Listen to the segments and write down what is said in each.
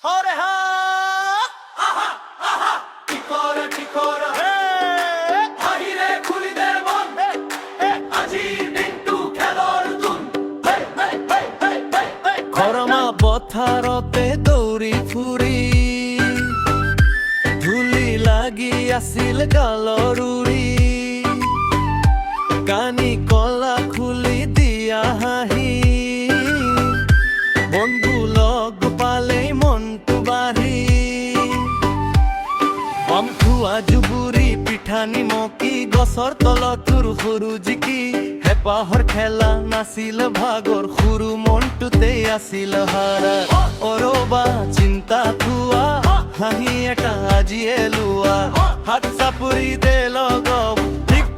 ওরে হা আহা আহা কি করে হাহিরে খুলিদের মন আজি নিন্টু খেলর তুন খরমা পথারতে দৌৰি ফুৰি ধূলি লাগি আছিল গালৰ উৰি কানি কলা খুলি দিয়া হাঁহি বন্ধু লগ পালেই মনটো বাঢ়ি অমঠুৱা জুবুৰি পিঠা নিমকি গছৰ তলত সৰু জিকি হেঁপাহৰ খেলা নাছিল ভাগৰ সৰু মনটোতেই আছিল হাৰা অৰবা চিন্তা থোৱা হাঁহি এটা আজিয়ে লোৱা হাত চাপৰি দে লগ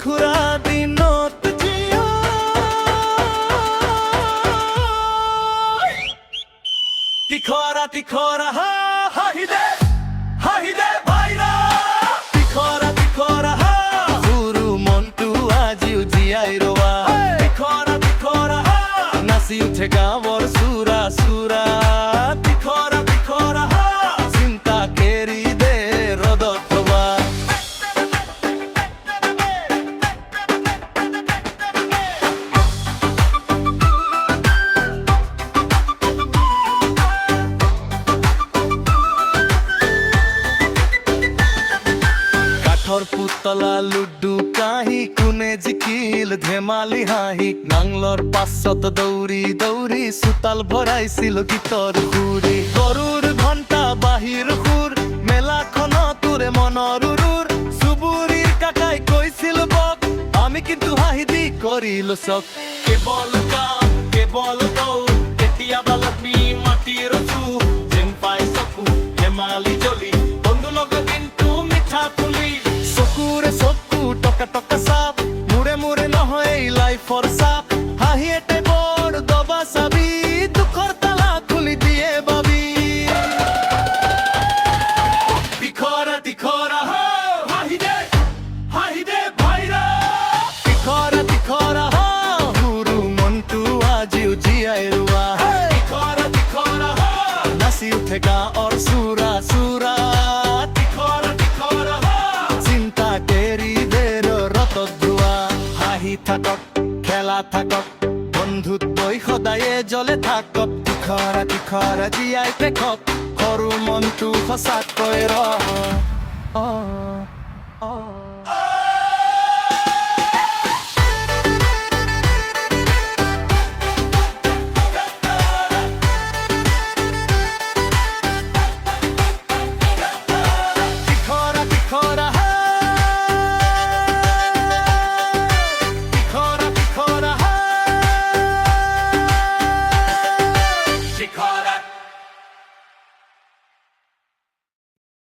খুৰা দিনত জিয়া তিখৰা হা হাহি দে ভাইৰা তিখৰা হা সৰু মনটো আজিও জীয়াই ৰৱা তিখৰা হা নাচি উঠে গাঁৱৰ চুৰা চুৰা তিখৰা হা চিন্তা কেৰি দে ৰদত থবা পুতলা লুডু কাহি কোনে জিকিল ধেমালি হাঁহি নাংলৰ পাছত দৌৰি দৌৰি চোতাল ভৰাইছিল গীতৰ সুৰি গৰুৰ ঘণ্টা বাহিৰ সুৰ মেলাখন তোৰে মনৰ উৰুৰ চুবুৰীৰ কাকাই কৈছিল বক আমি কিন্তু হাঁহি দি কৰিলো চক কেৱল কাম কেৱল দৌৰ কেতিয়াবা লক্ষ্মী মাটিৰ চুপ যেন পাই চকু ধেমালি জ্বলি বন্ধু লগত কিন্তু মিঠা তুলি চকুৰে চকু টকা টকা চাপ মূৰে মূৰে নহয় লাইফৰ চাপ হাঁহি এটে বৰ দবা চাবি দুখৰ তালা খুলি দিয়ে বাবি তিখৰা হাঁহি দে ভাইৰা তিখৰা সৰু মনটো আজিও জীয়াই ৰোৱা তিখৰা নাচি উঠে গাঁৱৰ চুৰা চুৰা থাকক খেলা থাকক বন্ধুত্ব সদায়ে জ্বলে থাকক তিখৰা জীয়াই থাকক সৰু মনটো সঁচাকৈ ৰ